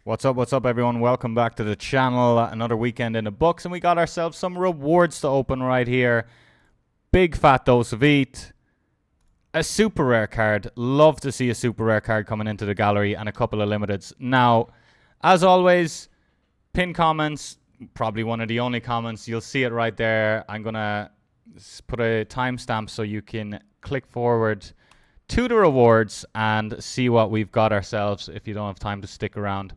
What's up, everyone? Welcome back to the channel. Another weekend in the books, and we got ourselves some rewards to open right here. Big fat dose of eat. A super rare card. Love to see a super rare card coming into the gallery, and a couple of limiteds. Now, as always, pin comments. Probably one of the only comments. You'll see it right there. I'm going to put a timestamp so you can click forward to the rewards and see what we've got ourselves if you don't have time to stick around.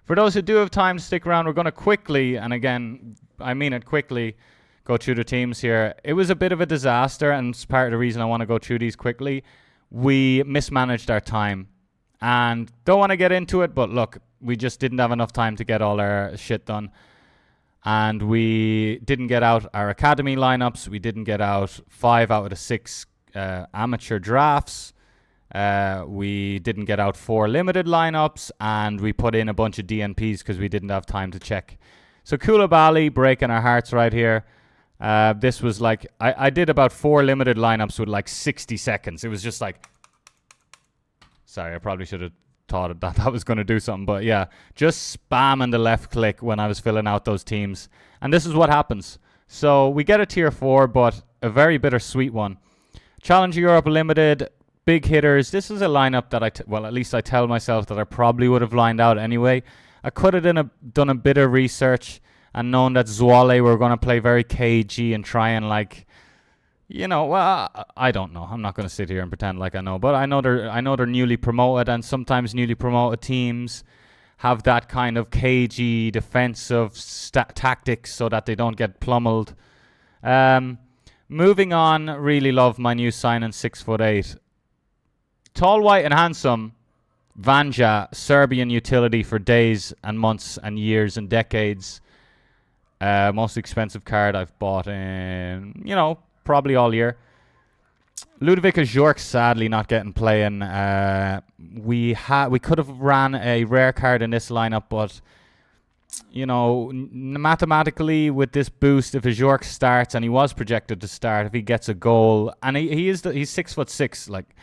For those who do have time to stick around, we're going to quickly, and again, I mean it quickly, go through the teams here. It was a bit of a disaster, and it's part of the reason I want to go through these quickly. We mismanaged our time, and don't want to get into it, but look, we just didn't have enough time to get all our shit done. And we didn't get out our academy lineups. We didn't get out 5 out of the 6 amateur drafts. We didn't get out 4 limited lineups, and we put in a bunch of DNPs because we didn't have time to check. So Koulibaly breaking our hearts right here. This was like, I did about 4 limited lineups with like 60 seconds. It was just like, sorry, I probably should have thought that was going to do something, but yeah, just spamming the left click when I was filling out those teams. And this is what happens. So we get a tier 4, but a very bittersweet one. Challenger Europe Limited, big hitters. This is a lineup that at least I tell myself that I probably would have lined out anyway. I could have done a bit of research and known that Sorare were going to play very cagey and try and I don't know. I'm not going to sit here and pretend like I know, but I know they're newly promoted, and sometimes newly promoted teams have that kind of cagey defensive tactics so that they don't get pummeled. Moving on, really love my new signing, 6'8". Tall, white, and handsome. Vanja, Serbian utility for days and months and years and decades. Most expensive card I've bought in, probably all year. Ludovic Ajorc sadly not getting playing. We could have ran a rare card in this lineup, but mathematically with this boost, if Ajorc starts, and he was projected to start, if he gets a goal, and he's 6'6", like.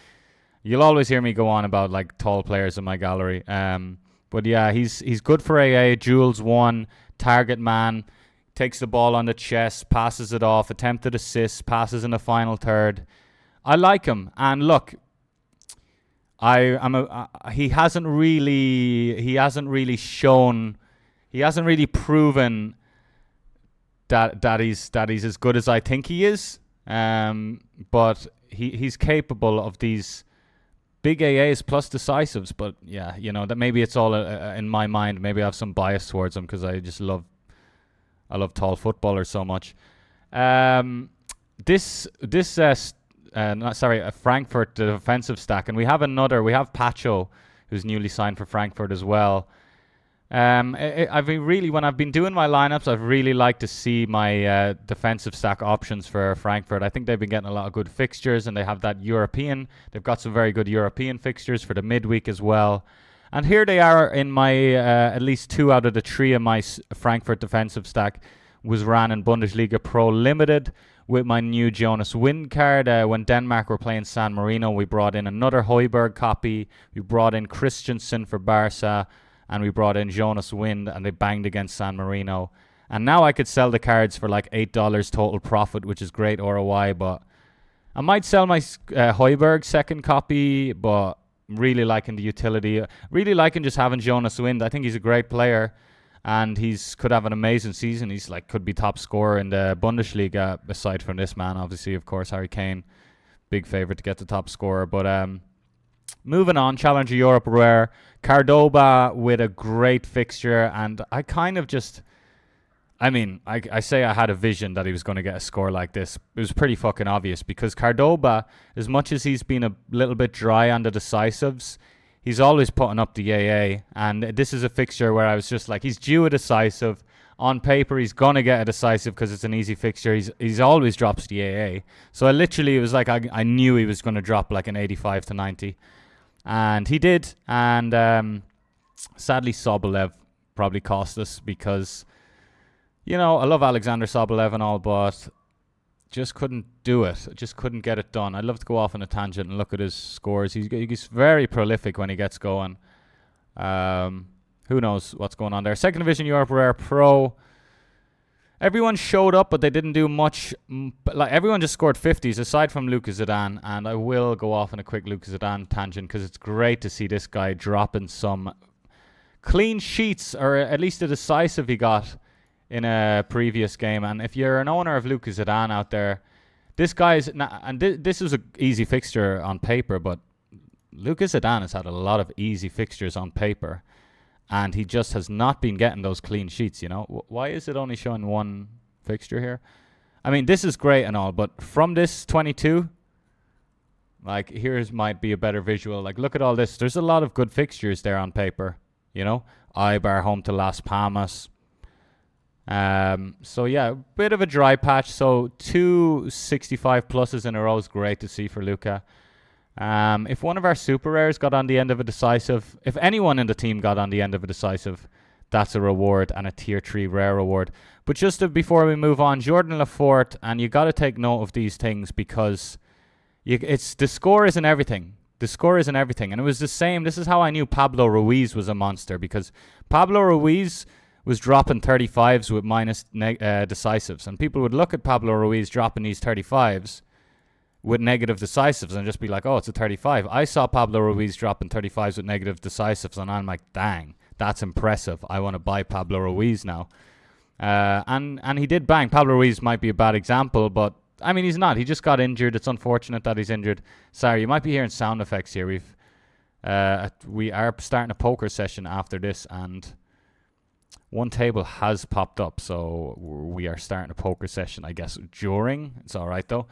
You'll always hear me go on about like tall players in my gallery. But yeah, he's good for AA. Jules 1, target man, takes the ball on the chest, passes it off, attempted assist, passes in the final third. I like him. And look, he hasn't really proven that he's as good as I think he is. But he's capable of these big AAs plus decisives, but yeah, that maybe it's all in my mind. Maybe I have some bias towards him because I love tall footballers so much. Frankfurt, the defensive stack, and we have Pacho, who's newly signed for Frankfurt as well. I've been really, when I've been doing my lineups, I've really liked to see my defensive stack options for Frankfurt. I think they've been getting a lot of good fixtures, and they have that European. They've got some very good European fixtures for the midweek as well. And here they are in my, at least 2 out of the 3 of my Frankfurt defensive stack was ran in Bundesliga Pro Limited with my new Jonas Wind card. When Denmark were playing San Marino, we brought in another Højbjerg copy. We brought in Christensen for Barca. And we brought in Jonas Wind, and they banged against San Marino. And now I could sell the cards for like $8 total profit, which is great ROI. But I might sell my Højbjerg second copy, but really liking the utility. Really liking just having Jonas Wind. I think he's a great player, and could have an amazing season. He's could be top scorer in the Bundesliga, aside from this man, obviously, of course, Harry Kane. Big favourite to get the top scorer. But moving on, Challenger Europe Rare. Cordoba with a great fixture, and I kind of just... I say I had a vision that he was going to get a score like this. It was pretty fucking obvious, because Cordoba, as much as he's been a little bit dry on the decisives, he's always putting up the AA, and this is a fixture where I was just like, he's due a decisive. On paper, he's going to get a decisive because it's an easy fixture. He's always drops the AA. So it was like I knew he was going to drop like an 85 to 90. And he did, and sadly Sobolev probably cost us because, I love Alexander Sobolev and all, but just couldn't do it. Just couldn't get it done. I'd love to go off on a tangent and look at his scores. He's very prolific when he gets going. who knows what's going on there. Second Division Europe Rare Pro. Everyone showed up, but they didn't do much. Like everyone just scored 50s, aside from Lucas Zidane. And I will go off on a quick Lucas Zidane tangent because it's great to see this guy dropping some clean sheets, or at least a decisive he got in a previous game. And if you're an owner of Lucas Zidane out there, this guy's and this is an easy fixture on paper, but Lucas Zidane has had a lot of easy fixtures on paper. And he just has not been getting those clean sheets, you know. Why is it only showing one fixture here? I mean, this is great and all, but from this 22, like, here's might be a better visual. Like, look at all this. There's a lot of good fixtures there on paper, you know. Eibar home to Las Palmas. So, yeah, a bit of a dry patch. So, 2 65 pluses in a row is great to see for Luca. If one of our super rares got on the end of a decisive, if anyone in the team got on the end of a decisive, that's a reward and a tier 3 rare reward. But just before we move on, Jordan Lefort, and you got to take note of these things because the score isn't everything. The score isn't everything. And it was the same. This is how I knew Pablo Ruiz was a monster, because Pablo Ruiz was dropping 35s with minus decisives. And people would look at Pablo Ruiz dropping these 35s with negative decisives and just be like, oh, it's a 35. I saw Pablo Ruiz dropping 35s with negative decisives, and I'm like, dang, that's impressive. I want to buy Pablo Ruiz now. And he did bang. Pablo Ruiz might be a bad example, but I mean, he's not. He just got injured. It's unfortunate that he's injured. Sorry, you might be hearing sound effects here. We are starting a poker session after this, and one table has popped up, so we are starting a poker session, I guess, during. It's all right, though.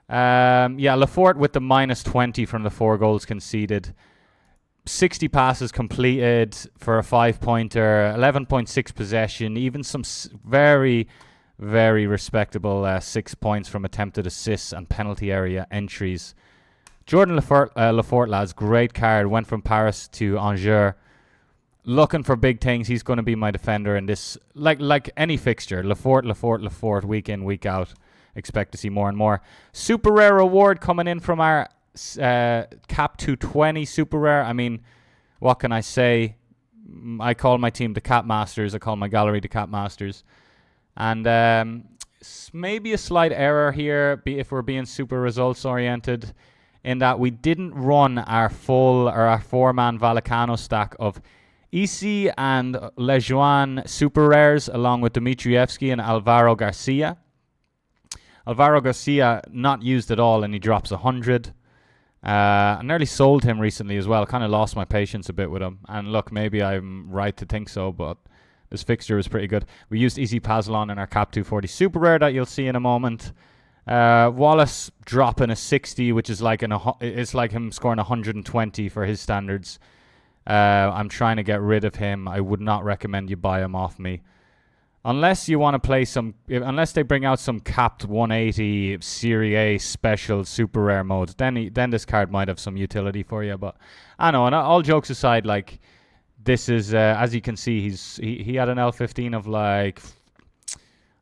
Lefort with the minus 20 from the 4 goals conceded. 60 passes completed for a 5-pointer, 11.6 possession, even some very, very respectable 6 points from attempted assists and penalty area entries. Jordan Lefort, lads, great card. Went from Paris to Angers. Looking for big things. He's going to be my defender in this, like any fixture. Lefort, week in, week out. Expect to see more and more. Super rare reward coming in from our Cap 220 super rare. I mean, what can I say? I call my team the Cap Masters. I call my gallery the Cap Masters. And maybe a slight error here if we're being super results oriented, in that we didn't run our 4-man Vallecano stack of EC and Lejuan super rares along with Dmitrievski and Alvaro Garcia. Alvaro Garcia not used at all, and he drops 100. I nearly sold him recently as well. Kind of lost my patience a bit with him. And look, maybe I'm right to think so, but this fixture was pretty good. We used Easy Pazlon in our Cap 240 super rare that you'll see in a moment. Wallace dropping a 60, which is like it's like him scoring 120 for his standards. I'm trying to get rid of him. I would not recommend you buy him off me. Unless you want to play unless they bring out some capped 180 Serie A special super rare modes, then this card might have some utility for you. But I know, and all jokes aside, like, this is, as you can see, he had an L15 of like,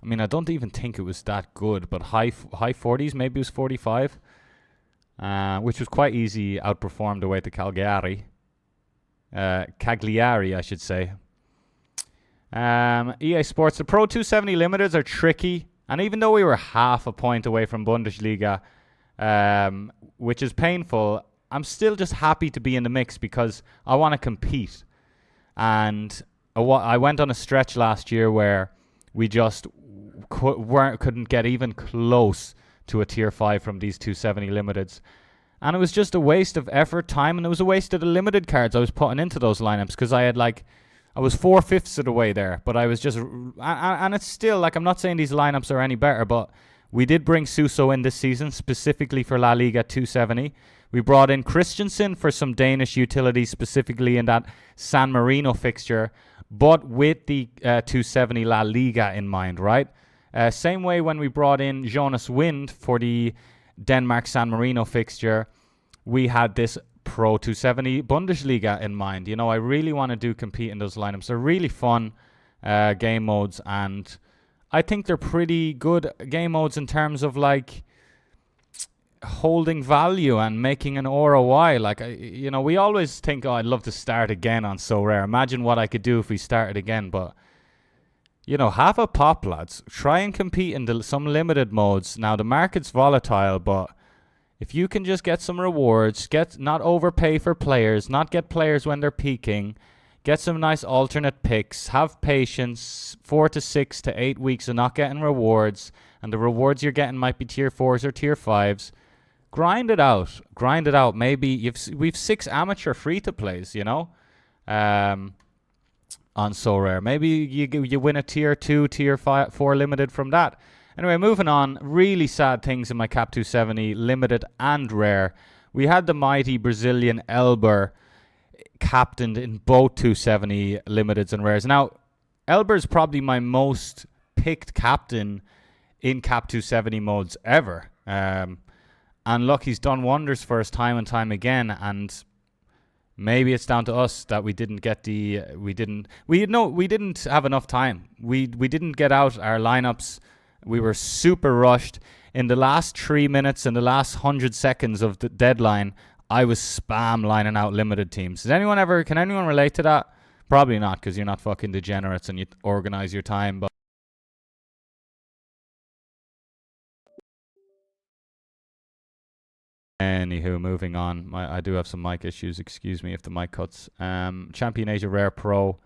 I mean, I don't even think it was that good, but high 40s, maybe it was 45, which was quite easy, outperformed away to Cagliari, I should say. EA Sports, the Pro 270 limiteds are tricky, and even though we were half a point away from Bundesliga, which is painful, I'm still just happy to be in the mix because I want to compete. And I went on a stretch last year where we just couldn't get even close to a tier 5 from these 270 limiteds. And it was just a waste of effort, time, and it was a waste of the limited cards I was putting into those lineups, because I was 4/5 of the way there, but I was just, and it's still, like, I'm not saying these lineups are any better, but we did bring Suso in this season, specifically for La Liga 270. We brought in Christensen for some Danish utility, specifically in that San Marino fixture, but with the 270 La Liga in mind, right? Same way when we brought in Jonas Wind for the Denmark San Marino fixture, we had this Pro 270 Bundesliga in mind. You know, I really want to compete in those lineups. They're really fun game modes, and I think they're pretty good game modes in terms of, like, holding value and making an ROI. Like, we always think, oh, I'd love to start again on Sorare. Imagine what I could do if we started again. But, have a pop, lads. Try and compete in some limited modes. Now, the market's volatile, but if you can just get some rewards, not overpay for players, not get players when they're peaking, get some nice alternate picks, have patience, 4 to 6 to 8 weeks of not getting rewards, and the rewards you're getting might be tier 4s or tier 5s. Grind it out. Maybe we've 6 amateur free-to-plays, on Sorare. Maybe you win a tier 2, tier 4 limited from that. Anyway, moving on. Really sad things in my Cap 270, limited and rare. We had the mighty Brazilian Elber captained in both 270 limiteds and rares. Now, Elber's probably my most picked captain in Cap 270 modes ever. And look, he's done wonders for us time and time again. And maybe it's down to us that we didn't have enough time. We didn't get out our lineups. We were super rushed. In the last 3 minutes and the last 100 seconds of the deadline, I was spam lining out limited teams. Can anyone relate to that? Probably not, because you're not fucking degenerates and you organize your time. But anywho, moving on. I do have some mic issues. Excuse me if the mic cuts. Champion Asia Rare Pro.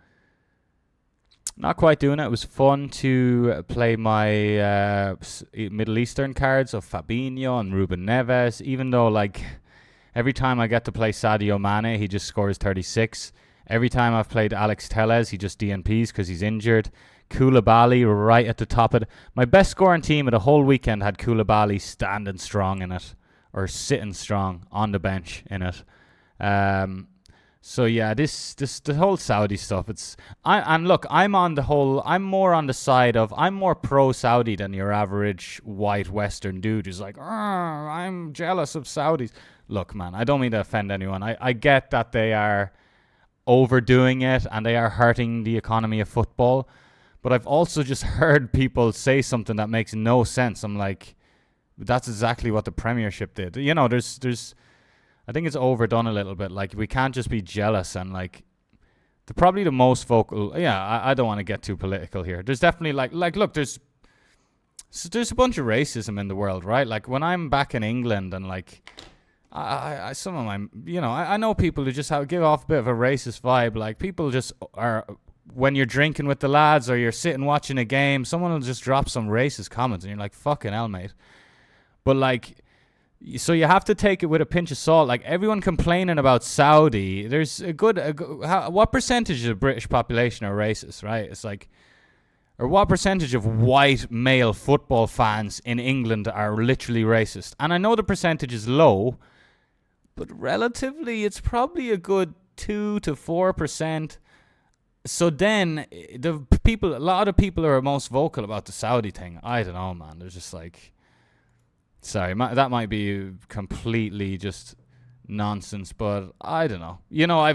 Not quite doing it. It was fun to play my Middle Eastern cards of Fabinho and Ruben Neves, even though, like, every time I get to play Sadio Mane, he just scores 36. Every time I've played Alex Telles, he just DNPs because he's injured. Koulibaly right at the top of it. My best scoring team of the whole weekend had Koulibaly standing strong in it, or sitting strong on the bench in it. So yeah, the whole Saudi stuff. I'm more pro Saudi than your average white Western dude who's like, I'm jealous of Saudis. Look, man, I don't mean to offend anyone. I get that they are overdoing it and they are hurting the economy of football, but I've also just heard people say something that makes no sense. I'm like, that's exactly what the Premiership did. There's I think it's overdone a little bit. Like, we can't just be jealous and, like, probably the most vocal. Yeah, I don't want to get too political here. There's definitely look, there's a bunch of racism in the world, right? Like, when I'm back in England and, like, some of my, I know people who just give off a bit of a racist vibe. Like, people just are, when you're drinking with the lads or you're sitting watching a game, someone will just drop some racist comments and you're like, fucking hell, mate. But, like, so you have to take it with a pinch of salt. Like, everyone complaining about Saudi, there's what percentage of the British population are racist, right? It's like, or what percentage of white male football fans in England are literally racist? And I know the percentage is low, but relatively it's probably a good 2 to 4%. So then a lot of people are most vocal about the Saudi thing. I don't know, man. They're just like, sorry, that might be completely just nonsense, but I don't know. I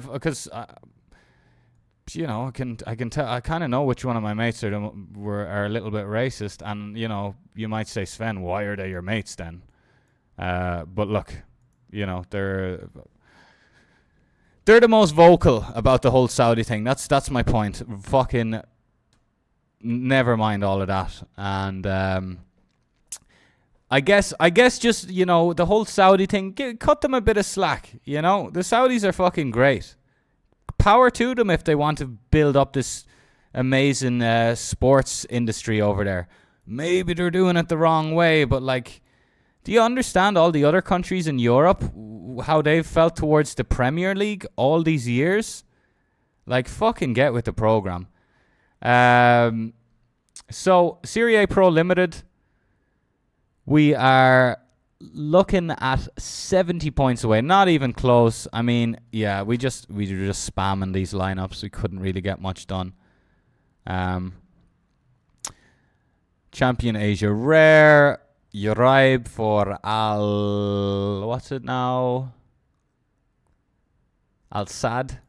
can tell. I kind of know which one of my mates are a little bit racist, and you might say, Sven, why are they your mates then? But look, they're the most vocal about the whole Saudi thing. That's my point. Fucking never mind all of that, and I guess just, the whole Saudi thing, cut them a bit of slack, The Saudis are fucking great. Power to them if they want to build up this amazing sports industry over there. Maybe they're doing it the wrong way, but, like, do you understand all the other countries in Europe, how they've felt towards the Premier League all these years? Like, fucking get with the program. So, Serie A Pro Limited, we are looking at 70 points away. Not even close. I mean, yeah, we were just spamming these lineups. We couldn't really get much done. Champion Asia Rare. Uraib for what's it now? Al Sad.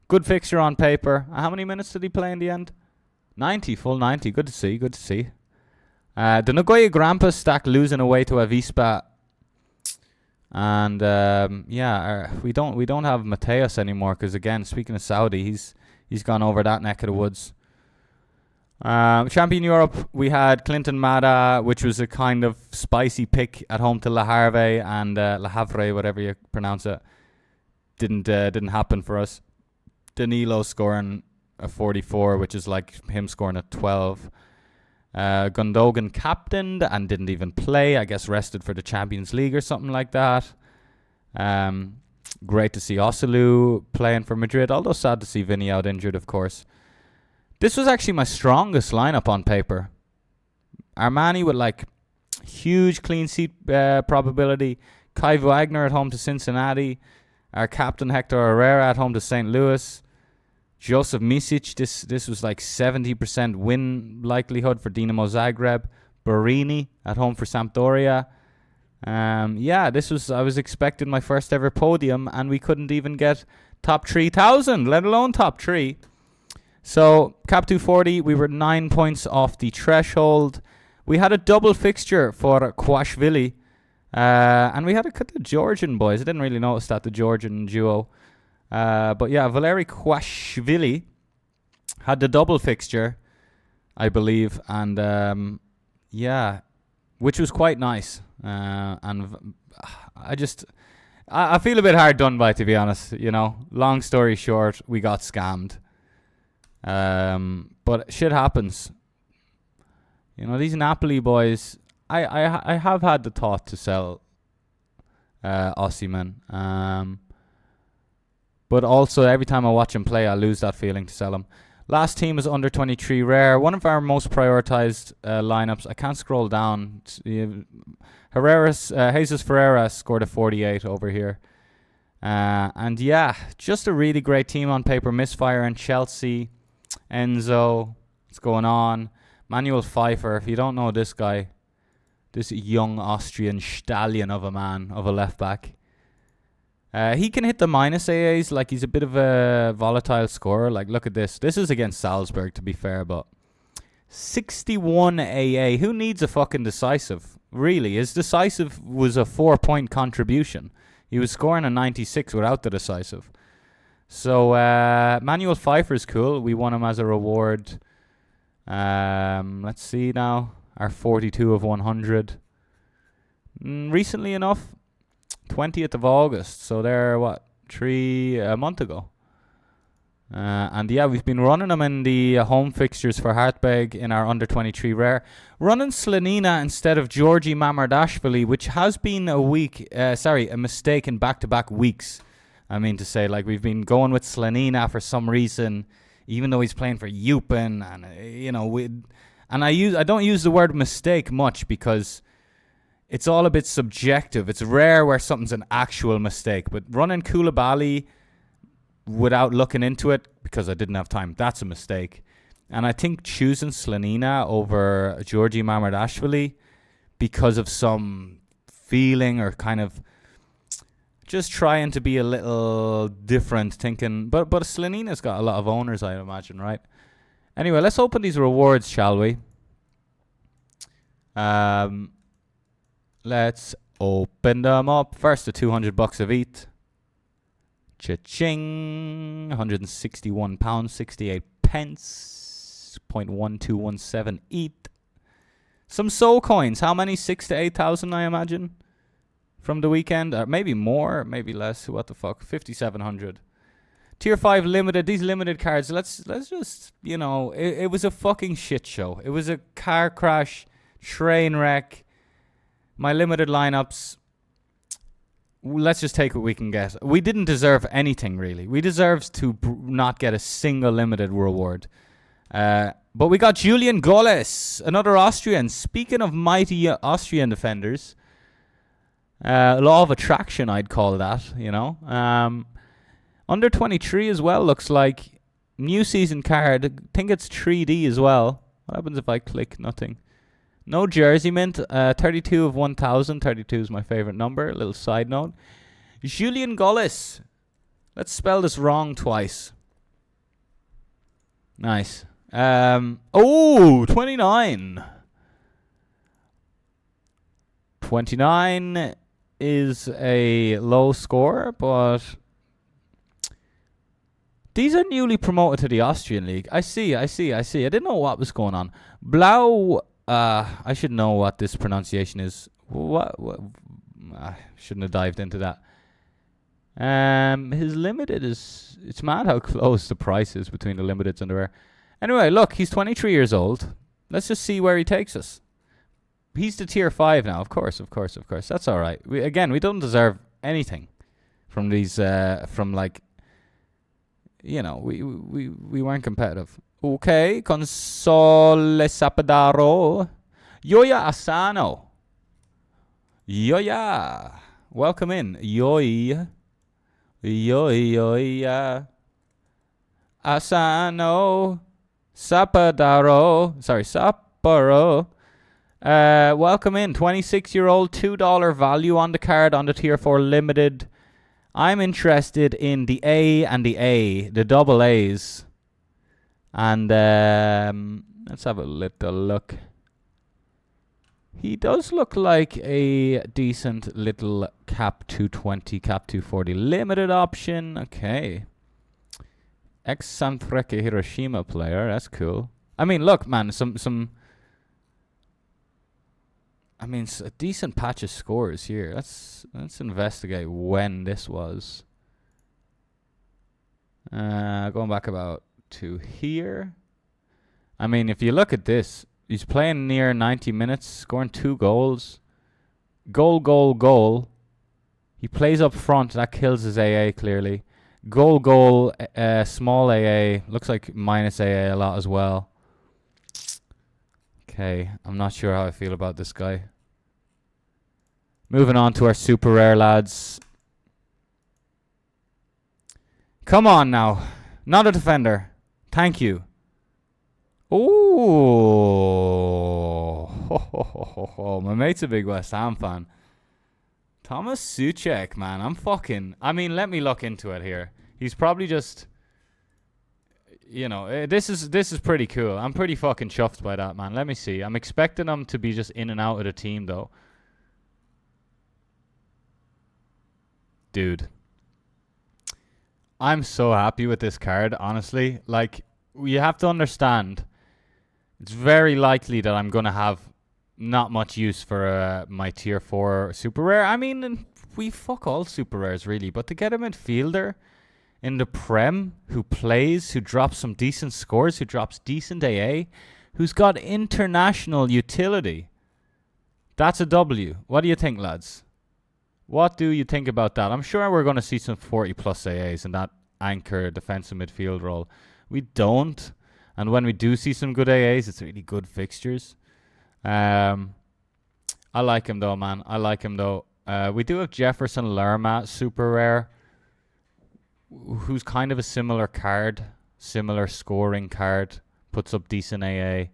Good fixture on paper. How many minutes did he play in the end? 90, full 90. Good to see. The Nagoya Grampus stack losing away to Avispa. And we don't have Mateus anymore because, again, speaking of Saudi, he's gone over that neck of the woods. Champion Europe, we had Clinton Mada, which was a kind of spicy pick at home to Le Havre and Le Havre, whatever you pronounce it. Didn't happen for us. Danilo scoring a 44, which is like him scoring a 12. Gundogan captained and didn't even play. I guess rested for the Champions League or something like that. Great to see Osalu playing for Madrid, although sad to see Vinny out injured, of course. This was actually my strongest lineup on paper. Armani with like huge clean sheet probability. Kai Wagner at home to Cincinnati. Our captain Hector Herrera at home to St. Louis. Joseph Misic, this was like 70% win likelihood for Dinamo Zagreb. Barini at home for Sampdoria. I was expecting my first ever podium, and we couldn't even get top 3,000, let alone top 3. So, Cap 240, we were 9 points off the threshold. We had a double fixture for Kwashvili, and we had a couple of Georgian boys. I didn't really notice that, the Georgian duo. But yeah, Valery Kwashvili had the double fixture, I believe, and which was quite nice. And I feel a bit hard done by, to be honest. You know, long story short, we got scammed. But shit happens. You know, these Napoli boys. I have had the thought to sell Osimhen. But also, every time I watch him play, I lose that feeling to sell him. Last team is under 23 rare. One of our most prioritized lineups. I can't scroll down. Jesus Ferreira scored a 48 over here. And yeah, just a really great team on paper. Misfire and Chelsea. Enzo. What's going on? Manuel Pfeiffer. If you don't know this guy, this young Austrian stallion of a man, of a left back. He can hit the minus AAs, like he's a bit of a volatile scorer. Like, look at this. This is against Salzburg, to be fair, but 61 AA. Who needs a fucking decisive? Really, his decisive was a 4-point contribution. He was scoring a 96 without the decisive. So, Manuel Pfeiffer's cool. We won him as a reward. Let's see now. Our 42 of 100. Recently enough, 20th of August, so they're a month ago. And yeah, we've been running them in the home fixtures for Hartberg in our under 23 rare. Running Slanina instead of Georgi Mamardashvili, which has been a mistake in back-to-back weeks. I mean to say, like, we've been going with Slanina for some reason, even though he's playing for Eupen, and I don't use the word mistake much because it's all a bit subjective. It's rare where something's an actual mistake. But running Koulibaly without looking into it, because I didn't have time, that's a mistake. And I think choosing Slanina over Georgi Mamardashvili because of some feeling or kind of just trying to be a little different, thinking. But Slanina's got a lot of owners, I imagine, right? Anyway, let's open these rewards, shall we? Let's open them up. First, the $200 of ETH. Cha-ching. £161, 68 pence. 0.1217 ETH. Some soul coins. How many? 6,000 to 8,000, I imagine. From the weekend. Maybe more, maybe less. What the fuck? 5,700. Tier 5 limited. These limited cards. Let's just, it was a fucking shit show. It was a car crash. Train wreck. My limited lineups, let's just take what we can get. We didn't deserve anything, really. We deserved to not get a single limited reward. But we got Julian Goles, another Austrian. Speaking of mighty Austrian defenders, law of attraction, I'd call that, Under 23 as well, looks like. New season card. I think it's 3D as well. What happens if I click nothing? No jersey mint. 32 of 1,000. 32 is my favorite number. A little side note. Julian Goles. Let's spell this wrong twice. Nice. 29. 29. is a low score, but these are newly promoted to the Austrian League. I see. I didn't know what was going on. Blau, I should know what this pronunciation is. What? I shouldn't have dived into that. His limited is... It's mad how close the price is between the limiteds and the rare. Anyway, look, he's 23 years old. Let's just see where he takes us. He's the tier 5 now, of course. That's all right. We don't deserve anything from these, from like... You know, we weren't competitive. Okay, Console Sapadaro. Yoya Asano. Yoya. Welcome in. Yoya. Asano. Sapadaro. Sorry, Sapporo. Welcome in. 26-year-old, $2 value on the card on the tier 4 limited. I'm interested in the A and the double A's. And let's have a little look. He does look like a decent little cap 220, cap 240 limited option. Okay. Ex-Sanfrecce Hiroshima player. That's cool. I mean, look, man, a decent patch of scores here. Let's investigate when this was. Going back about to here. I mean, if you look at this, he's playing near 90 minutes, scoring 2 goals. Goal. He plays up front. That kills his AA clearly. Goal, small AA. Looks like minus AA a lot as well. Okay, I'm not sure how I feel about this guy. Moving on to our super rare lads. Come on now. Not a defender. Thank you. Ooh. My mate's a big West Ham fan. Thomas Suchek, man. Let me look into it here. He's probably just... You know, this is pretty cool. I'm pretty fucking chuffed by that, man. Let me see. I'm expecting him to be just in and out of the team, though. Dude. I'm so happy with this card, honestly. Like, you have to understand, it's very likely that I'm going to have not much use for my tier 4 super rare. I mean, we fuck all super rares, really. But to get a midfielder in the Prem who plays, who drops some decent scores, who drops decent AA, who's got international utility, that's a W. What do you think, lads? What do you think about that? I'm sure we're going to see some 40-plus AAs in that anchor defensive midfield role. We don't. And when we do see some good AAs, it's really good fixtures. I like him, though, man. We do have Jefferson Lerma, super rare, who's kind of a similar card, similar scoring card, puts up decent AA.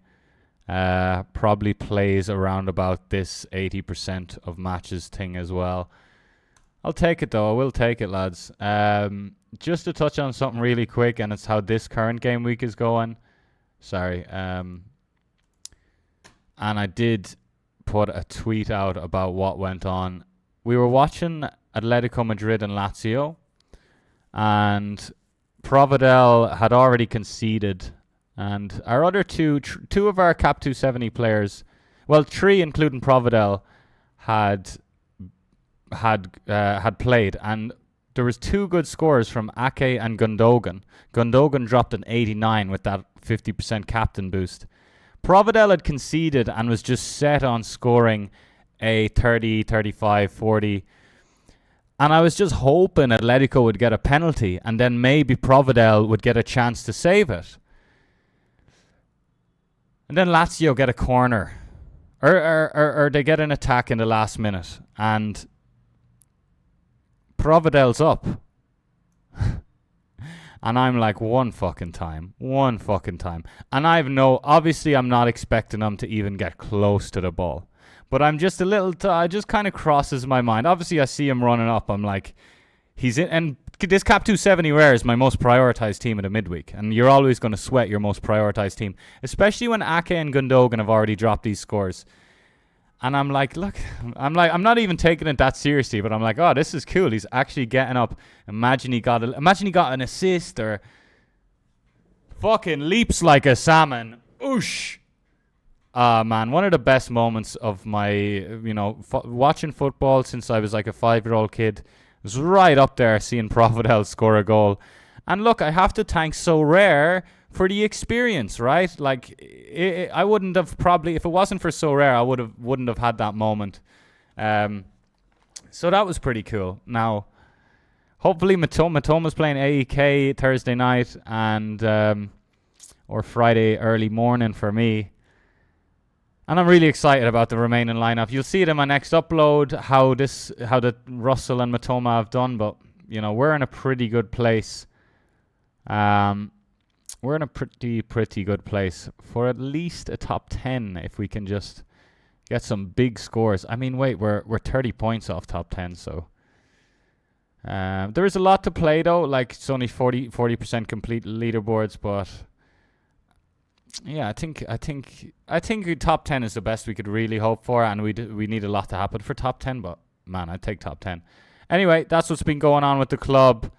Probably plays around about this 80% of matches thing as well. I'll take it, though. I will take it, lads. Just to touch on something really quick, and it's how this current game week is going. Sorry. And I did put a tweet out about what went on. We were watching Atletico Madrid and Lazio, and Providel had already conceded. And our other two of our Cap 270 players, well, 3 including Providel, had played, and there was 2 good scores from Ake and Gundogan. Gundogan dropped an 89 with that 50% captain boost. Providel had conceded and was just set on scoring a 30, 35, 40. And I was just hoping Atletico would get a penalty, and then maybe Providel would get a chance to save it. And then Lazio get a corner. Or they get an attack in the last minute. And Providel's up. And I'm like, one fucking time. And obviously I'm not expecting them to even get close to the ball. But I'm just I just kind of crosses my mind. Obviously I see him running up. I'm like, he's in. And this Cap 270 rare is my most prioritized team in the midweek. And you're always going to sweat your most prioritized team. Especially when Ake and Gundogan have already dropped these scores. And I'm like, look, I'm not even taking it that seriously, but I'm like, oh, this is cool. He's actually getting up. Imagine he got an assist or fucking leaps like a salmon. Oosh. Man, one of the best moments of my, watching football since I was like a 5-year-old kid was right up there seeing Providel score a goal. And look, I have to thank Sorare for the experience, right? Like, I wouldn't have probably, if it wasn't for Sorare, I wouldn't have had that moment. So that was pretty cool. Now, hopefully Matoma's playing AEK Thursday night and or Friday early morning for me. And I'm really excited about the remaining lineup. You'll see it in my next upload how the Russell and Matoma have done, but we're in a pretty good place. We're in a pretty good place for at least a top 10 if we can just get some big scores. I mean, wait, we're 30 points off top 10, so there is a lot to play though. Like, it's only 40% complete leaderboards, but yeah, I think top 10 is the best we could really hope for, and we need a lot to happen for top 10, but man, I'd take top 10. Anyway, that's what's been going on with the club.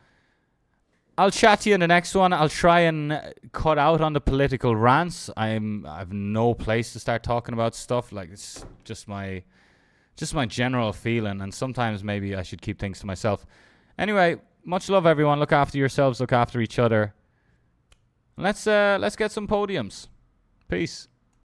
I'll chat to you in the next one. I'll try and cut out on the political rants. I have no place to start talking about stuff. Like, it's just my general feeling, and sometimes maybe I should keep things to myself. Anyway, much love, everyone. Look after yourselves. Look after each other. Let's get some podiums. Peace.